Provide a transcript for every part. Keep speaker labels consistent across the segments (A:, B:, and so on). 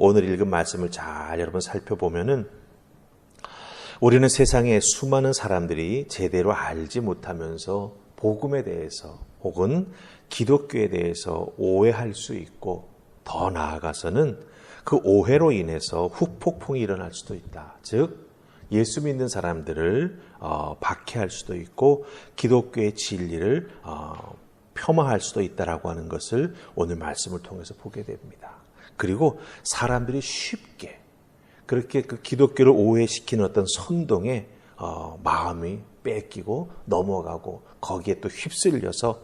A: 오늘 읽은 말씀을 잘 여러분 살펴보면은 우리는 세상에 수많은 사람들이 제대로 알지 못하면서 복음에 대해서 혹은 기독교에 대해서 오해할 수 있고 더 나아가서는 그 오해로 인해서 후폭풍이 일어날 수도 있다. 즉 예수 믿는 사람들을 박해할 수도 있고 기독교의 진리를 폄하할 수도 있다라고 하는 것을 오늘 말씀을 통해서 보게 됩니다. 그리고 사람들이 쉽게 그렇게 그 기독교를 오해시키는 어떤 선동에 마음이 뺏기고 넘어가고 거기에 또 휩쓸려서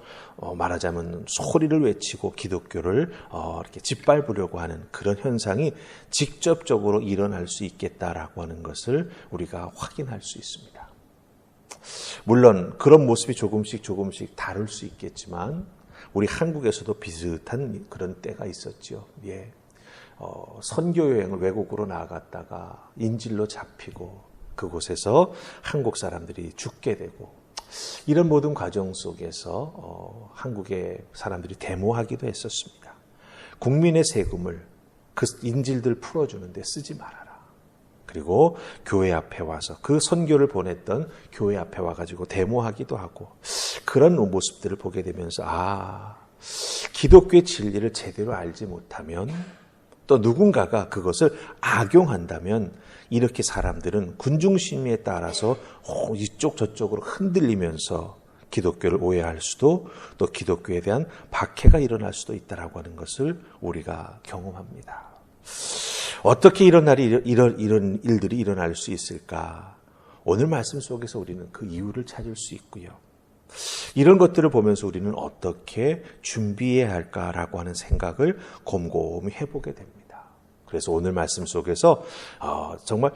A: 말하자면 소리를 외치고 기독교를 이렇게 짓밟으려고 하는 그런 현상이 직접적으로 일어날 수 있겠다라고 하는 것을 우리가 확인할 수 있습니다. 물론 그런 모습이 조금씩 다를 수 있겠지만 우리 한국에서도 비슷한 그런 때가 있었죠. 예. 선교 여행을 외국으로 나갔다가 인질로 잡히고 그곳에서 한국 사람들이 죽게 되고 이런 모든 과정 속에서 한국의 사람들이 데모하기도 했었습니다. 국민의 세금을 그 인질들 풀어주는데 쓰지 말아라. 그리고 교회 앞에 와서 그 선교를 보냈던 교회 앞에 와가지고 데모하기도 하고 그런 모습들을 보게 되면서 기독교의 진리를 제대로 알지 못하면 또 누군가가 그것을 악용한다면 이렇게 사람들은 군중심리에 따라서 이쪽 저쪽으로 흔들리면서 기독교를 오해할 수도 또 기독교에 대한 박해가 일어날 수도 있다라고 하는 것을 우리가 경험합니다. 어떻게 이런 일들이 일어날 수 있을까? 오늘 말씀 속에서 우리는 그 이유를 찾을 수 있고요. 이런 것들을 보면서 우리는 어떻게 준비해야 할까라고 하는 생각을 곰곰이 해보게 됩니다. 그래서 오늘 말씀 속에서 정말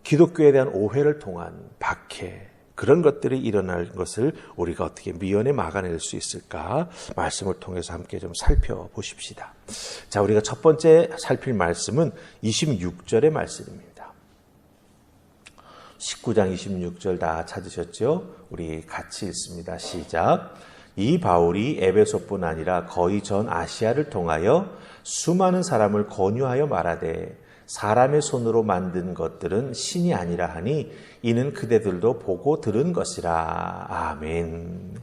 A: 기독교에 대한 오해를 통한 박해 그런 것들이 일어날 것을 우리가 어떻게 미연에 막아낼 수 있을까 말씀을 통해서 함께 좀 살펴보십시다. 자, 우리가 첫 번째 살필 말씀은 26절의 말씀입니다. 19장 26절 다 찾으셨죠? 우리 같이 읽습니다. 시작. 이 바울이 에베소뿐 아니라 거의 전 아시아를 통하여 수많은 사람을 권유하여 말하되 사람의 손으로 만든 것들은 신이 아니라 하니 이는 그대들도 보고 들은 것이라. 아멘.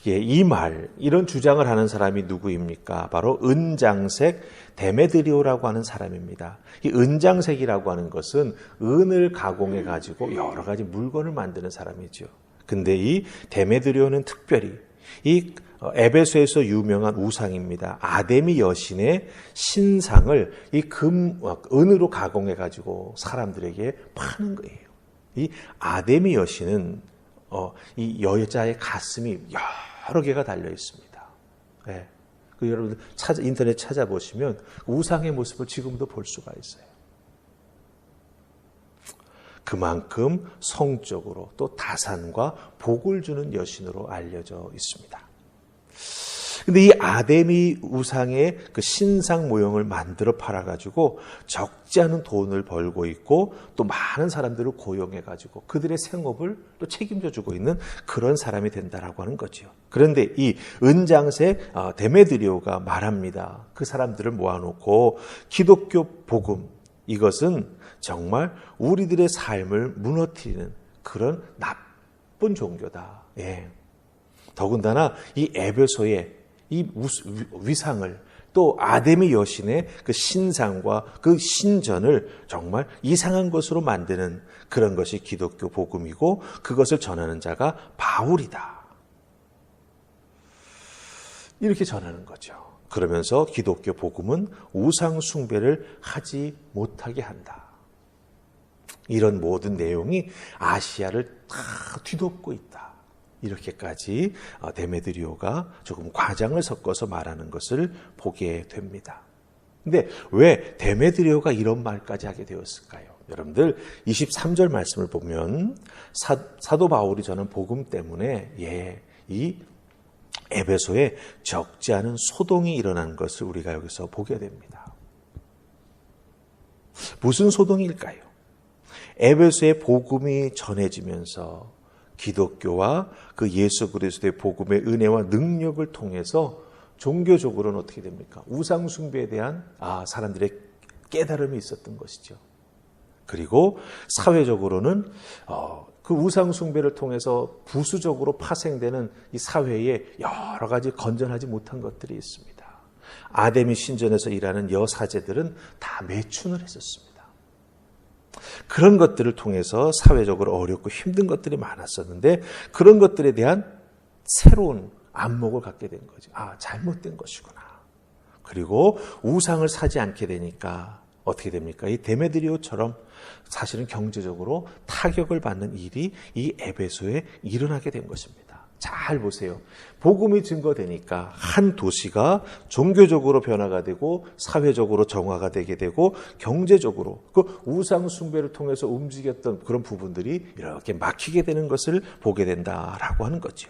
A: 예, 이 말, 이런 주장을 하는 사람이 누구입니까? 바로 은장색 데메드리오라고 하는 사람입니다. 이 은장색이라고 하는 것은 은을 가공해 가지고 여러 가지 물건을 만드는 사람이죠. 근데 이 데메드리오는 특별히 이 에베소에서 유명한 우상입니다. 아데미 여신의 신상을 이 은으로 가공해 가지고 사람들에게 파는 거예요. 이 아데미 여신은 이 여자의 가슴이 여러 개가 달려 있습니다. 네. 여러분들 인터넷 찾아보시면 우상의 모습을 지금도 볼 수가 있어요. 그만큼 성적으로 또 다산과 복을 주는 여신으로 알려져 있습니다. 근데 이 아데미 우상의 그 신상 모형을 만들어 팔아가지고 적지 않은 돈을 벌고 있고 또 많은 사람들을 고용해가지고 그들의 생업을 또 책임져 주고 있는 그런 사람이 된다라고 하는 거죠. 그런데 이 은장색 데메드리오가 말합니다. 그 사람들을 모아놓고 기독교 복음, 이것은 정말 우리들의 삶을 무너뜨리는 그런 나쁜 종교다. 예. 더군다나 이 에베소의 이 위상을 또 아데미 여신의 그 신상과 그 신전을 정말 이상한 것으로 만드는 그런 것이 기독교 복음이고 그것을 전하는 자가 바울이다. 이렇게 전하는 거죠. 그러면서 기독교 복음은 우상 숭배를 하지 못하게 한다. 이런 모든 내용이 아시아를 다 뒤덮고 있다. 이렇게까지 데메드리오가 조금 과장을 섞어서 말하는 것을 보게 됩니다. 근데 왜 데메드리오가 이런 말까지 하게 되었을까요? 여러분들 23절 말씀을 보면 사도 바울이 전한 복음 때문에 이 에베소에 적지 않은 소동이 일어난 것을 우리가 여기서 보게 됩니다. 무슨 소동일까요? 에베소의 복음이 전해지면서 기독교와 그 예수 그리스도의 복음의 은혜와 능력을 통해서 종교적으로는 어떻게 됩니까? 우상 숭배에 대한 사람들의 깨달음이 있었던 것이죠. 그리고 사회적으로는 그 우상 숭배를 통해서 부수적으로 파생되는 이 사회에 여러 가지 건전하지 못한 것들이 있습니다. 아데미 신전에서 일하는 여사제들은 다 매춘을 했었습니다. 그런 것들을 통해서 사회적으로 어렵고 힘든 것들이 많았었는데 그런 것들에 대한 새로운 안목을 갖게 된 거죠. 잘못된 것이구나. 그리고 우상을 사지 않게 되니까 어떻게 됩니까? 이 데메드리오처럼 사실은 경제적으로 타격을 받는 일이 이 에베소에 일어나게 된 것입니다. 잘 보세요. 복음이 증거되니까 한 도시가 종교적으로 변화가 되고 사회적으로 정화가 되게 되고 경제적으로 그 우상 숭배를 통해서 움직였던 그런 부분들이 이렇게 막히게 되는 것을 보게 된다라고 하는 거죠.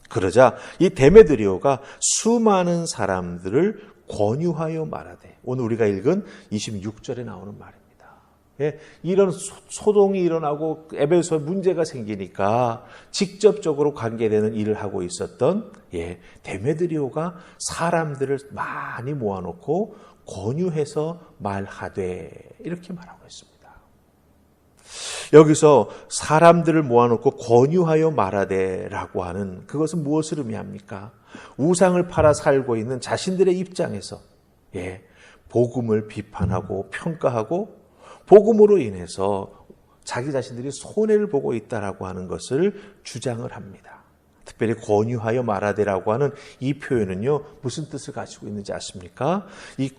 A: 그러자 이 데메드리오가 수많은 사람들을 권유하여 말하되, 오늘 우리가 읽은 26절에 나오는 말입니다. 이런 소동이 일어나고 에베소에 문제가 생기니까 직접적으로 관계되는 일을 하고 있었던 데메드리오가 사람들을 많이 모아놓고 권유해서 말하되 이렇게 말하고 있습니다. 여기서 사람들을 모아놓고 권유하여 말하되라고 하는 그것은 무엇을 의미합니까? 우상을 팔아 살고 있는 자신들의 입장에서 복음을 비판하고 평가하고 복음으로 인해서 자기 자신들이 손해를 보고 있다라고 하는 것을 주장을 합니다. 특별히 권유하여 말하되라고 하는 이 표현은요, 무슨 뜻을 가지고 있는지 아십니까? 이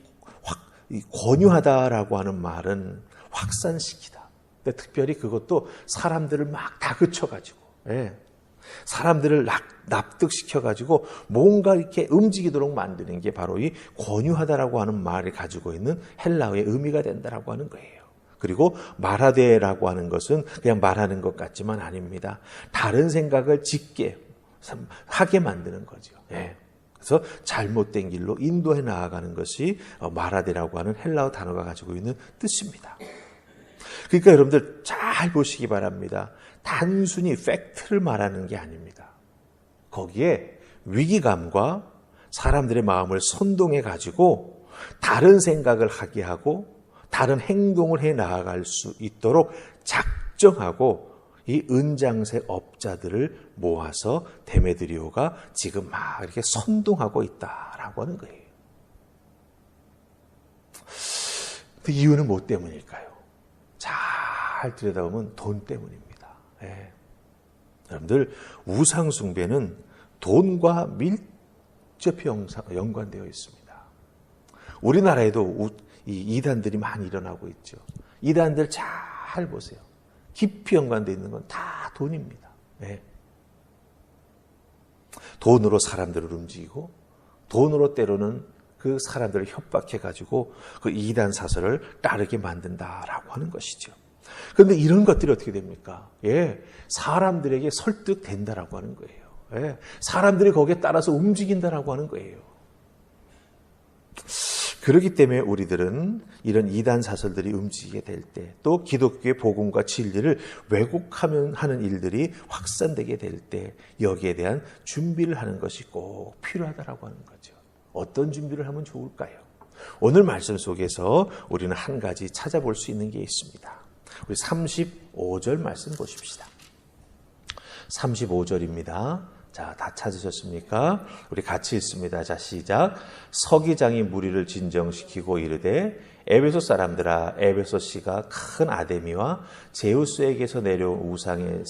A: 권유하다라고 하는 말은 확산시키다. 근데 특별히 그것도 사람들을 막 다그쳐가지고, 사람들을 납득시켜가지고 뭔가 이렇게 움직이도록 만드는 게 바로 이 권유하다라고 하는 말을 가지고 있는 헬라어의 의미가 된다라고 하는 거예요. 그리고 말하되라고 하는 것은 그냥 말하는 것 같지만 아닙니다. 다른 생각을 짓게 하게 만드는 거죠. 그래서 잘못된 길로 인도해 나아가는 것이 말하되라고 하는 헬라어 단어가 가지고 있는 뜻입니다. 그러니까 여러분들 잘 보시기 바랍니다. 단순히 팩트를 말하는 게 아닙니다. 거기에 위기감과 사람들의 마음을 선동해 가지고 다른 생각을 하게 하고 다른 행동을 해 나아갈 수 있도록 작정하고 이 은장색 업자들을 모아서 데메드리오가 지금 막 이렇게 선동하고 있다라고 하는 거예요. 그 이유는 뭐 때문일까요? 잘 들여다보면 돈 때문입니다. 여러분들 우상 숭배는 돈과 밀접히 연관되어 있습니다. 우리나라에도 이 이단들이 많이 일어나고 있죠. 이단들 잘 보세요. 깊이 연관되어 있는 건 다 돈입니다. 돈으로 사람들을 움직이고 돈으로 때로는 그 사람들을 협박해가지고 그 이단 사설을 따르게 만든다라고 하는 것이죠. 그런데 이런 것들이 어떻게 됩니까? 사람들에게 설득된다라고 하는 거예요. 사람들이 거기에 따라서 움직인다라고 하는 거예요. 그렇기 때문에 우리들은 이런 이단 사설들이 움직이게 될 때, 또 기독교의 복음과 진리를 왜곡하면 하는 일들이 확산되게 될 때 여기에 대한 준비를 하는 것이 꼭 필요하다라고 하는 거죠. 어떤 준비를 하면 좋을까요? 오늘 말씀 속에서 우리는 한 가지 찾아볼 수 있는 게 있습니다. 우리 35절 말씀 보십시다. 35절입니다. 자, 다 찾으셨습니까? 우리 같이 읽습니다. 자, 시작. 서기장이 무리를 진정시키고 이르되 에베소 사람들아, 에베소 씨가 큰 아데미와 제우스에게서 내려온 우상의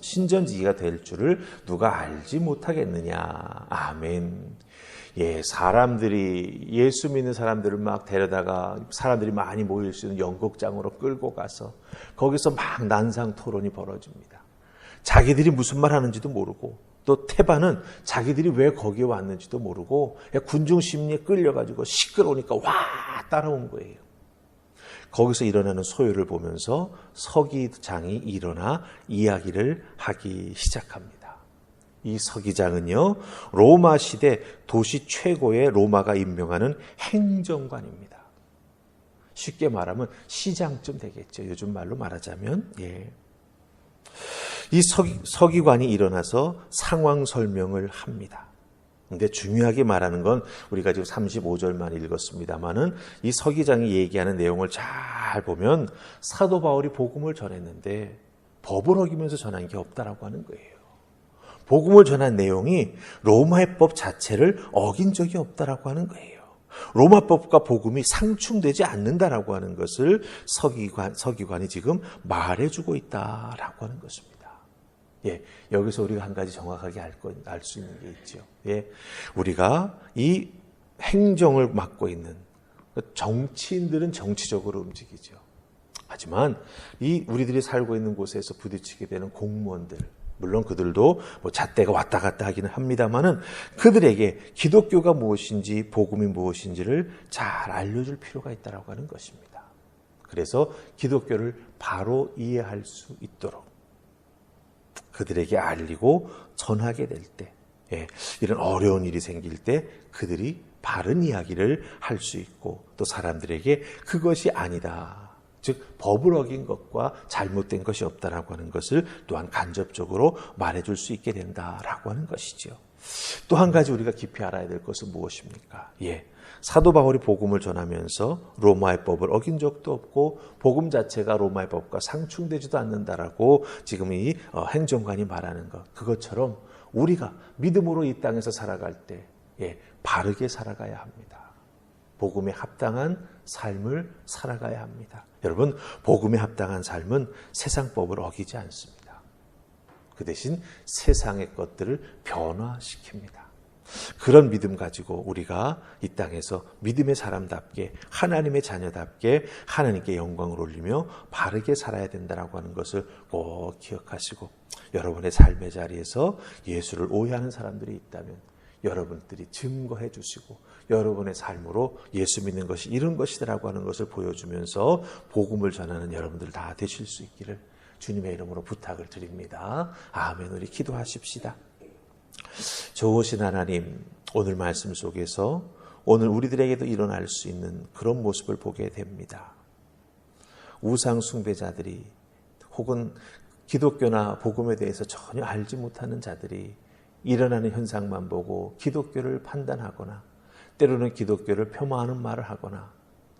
A: 신전지기가 될 줄을 누가 알지 못하겠느냐. 아멘. 사람들이 예수 믿는 사람들을 막 데려다가 사람들이 많이 모일 수 있는 연극장으로 끌고 가서 거기서 막 난상 토론이 벌어집니다. 자기들이 무슨 말 하는지도 모르고 또 테바는 자기들이 왜 거기에 왔는지도 모르고 군중 심리에 끌려가지고 시끄러우니까 와 따라온 거예요. 거기서 일어나는 소요를 보면서 서기장이 일어나 이야기를 하기 시작합니다. 이 서기장은요, 로마 시대 도시 최고의 로마가 임명하는 행정관입니다. 쉽게 말하면 시장쯤 되겠죠. 요즘 말로 말하자면. 이 서기관이 일어나서 상황 설명을 합니다. 근데 중요하게 말하는 건 우리가 지금 35절만 읽었습니다만은 이 서기장이 얘기하는 내용을 잘 보면 사도 바울이 복음을 전했는데 법을 어기면서 전한 게 없다라고 하는 거예요. 복음을 전한 내용이 로마의 법 자체를 어긴 적이 없다라고 하는 거예요. 로마법과 복음이 상충되지 않는다라고 하는 것을 서기관이 지금 말해주고 있다라고 하는 것입니다. 예, 여기서 우리가 한 가지 정확하게 알 수 있는 게 있죠. 예, 우리가 이 행정을 맡고 있는 정치인들은 정치적으로 움직이죠. 하지만 이 우리들이 살고 있는 곳에서 부딪히게 되는 공무원들, 물론 그들도 뭐 잣대가 왔다 갔다 하기는 합니다만은 그들에게 기독교가 무엇인지 복음이 무엇인지를 잘 알려줄 필요가 있다라고 하는 것입니다. 그래서 기독교를 바로 이해할 수 있도록 그들에게 알리고 전하게 될 때, 이런 어려운 일이 생길 때 그들이 바른 이야기를 할 수 있고 또 사람들에게 그것이 아니다. 즉 법을 어긴 것과 잘못된 것이 없다라고 하는 것을 또한 간접적으로 말해줄 수 있게 된다라고 하는 것이죠. 또 한 가지 우리가 깊이 알아야 될 것은 무엇입니까? 사도 바울이 복음을 전하면서 로마의 법을 어긴 적도 없고 복음 자체가 로마의 법과 상충되지도 않는다라고 지금 이 행정관이 말하는 것, 그것처럼 우리가 믿음으로 이 땅에서 살아갈 때 바르게 살아가야 합니다. 복음에 합당한 삶을 살아가야 합니다. 여러분, 복음에 합당한 삶은 세상 법을 어기지 않습니다. 그 대신 세상의 것들을 변화시킵니다. 그런 믿음 가지고 우리가 이 땅에서 믿음의 사람답게 하나님의 자녀답게 하나님께 영광을 올리며 바르게 살아야 된다라고 하는 것을 꼭 기억하시고 여러분의 삶의 자리에서 예수를 오해하는 사람들이 있다면 여러분들이 증거해 주시고 여러분의 삶으로 예수 믿는 것이 이런 것이라고 하는 것을 보여주면서 복음을 전하는 여러분들 다 되실 수 있기를 주님의 이름으로 부탁을 드립니다. 아멘. 우리 기도하십시다. 좋으신 하나님, 오늘 말씀 속에서 오늘 우리들에게도 일어날 수 있는 그런 모습을 보게 됩니다. 우상 숭배자들이 혹은 기독교나 복음에 대해서 전혀 알지 못하는 자들이 일어나는 현상만 보고 기독교를 판단하거나 때로는 기독교를 폄하하는 말을 하거나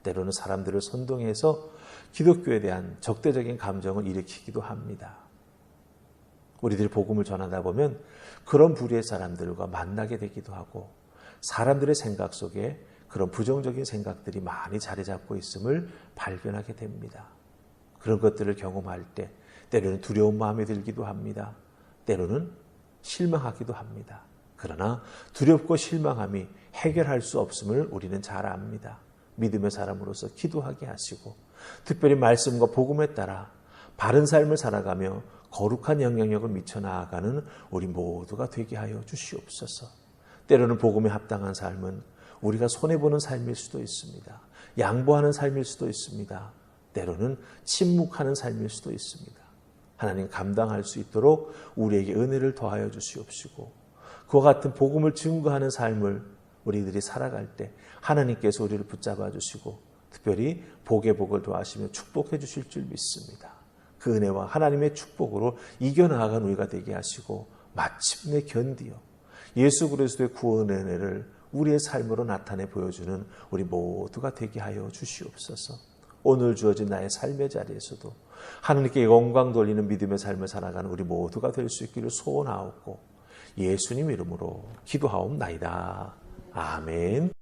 A: 때로는 사람들을 선동해서 기독교에 대한 적대적인 감정을 일으키기도 합니다. 우리들이 복음을 전하다 보면 그런 부류의 사람들과 만나게 되기도 하고 사람들의 생각 속에 그런 부정적인 생각들이 많이 자리 잡고 있음을 발견하게 됩니다. 그런 것들을 경험할 때 때로는 두려운 마음이 들기도 합니다. 때로는 실망하기도 합니다. 그러나 두렵고 실망함이 해결할 수 없음을 우리는 잘 압니다. 믿음의 사람으로서 기도하게 하시고 특별히 말씀과 복음에 따라 바른 삶을 살아가며 거룩한 영향력을 미쳐나가는 우리 모두가 되게 하여 주시옵소서. 때로는 복음에 합당한 삶은 우리가 손해보는 삶일 수도 있습니다. 양보하는 삶일 수도 있습니다. 때로는 침묵하는 삶일 수도 있습니다. 하나님 감당할 수 있도록 우리에게 은혜를 더하여 주시옵시고 그와 같은 복음을 증거하는 삶을 우리들이 살아갈 때 하나님께서 우리를 붙잡아 주시고 특별히 복의 복을 더하시며 축복해 주실 줄 믿습니다. 그 은혜와 하나님의 축복으로 이겨나가는 우리가 되게 하시고 마침내 견디어 예수 그리스도의 구원의 은혜를 우리의 삶으로 나타내 보여주는 우리 모두가 되게 하여 주시옵소서. 오늘 주어진 나의 삶의 자리에서도 하나님께 영광 돌리는 믿음의 삶을 살아가는 우리 모두가 될 수 있기를 소원하옵고 예수님 이름으로 기도하옵나이다. 아멘.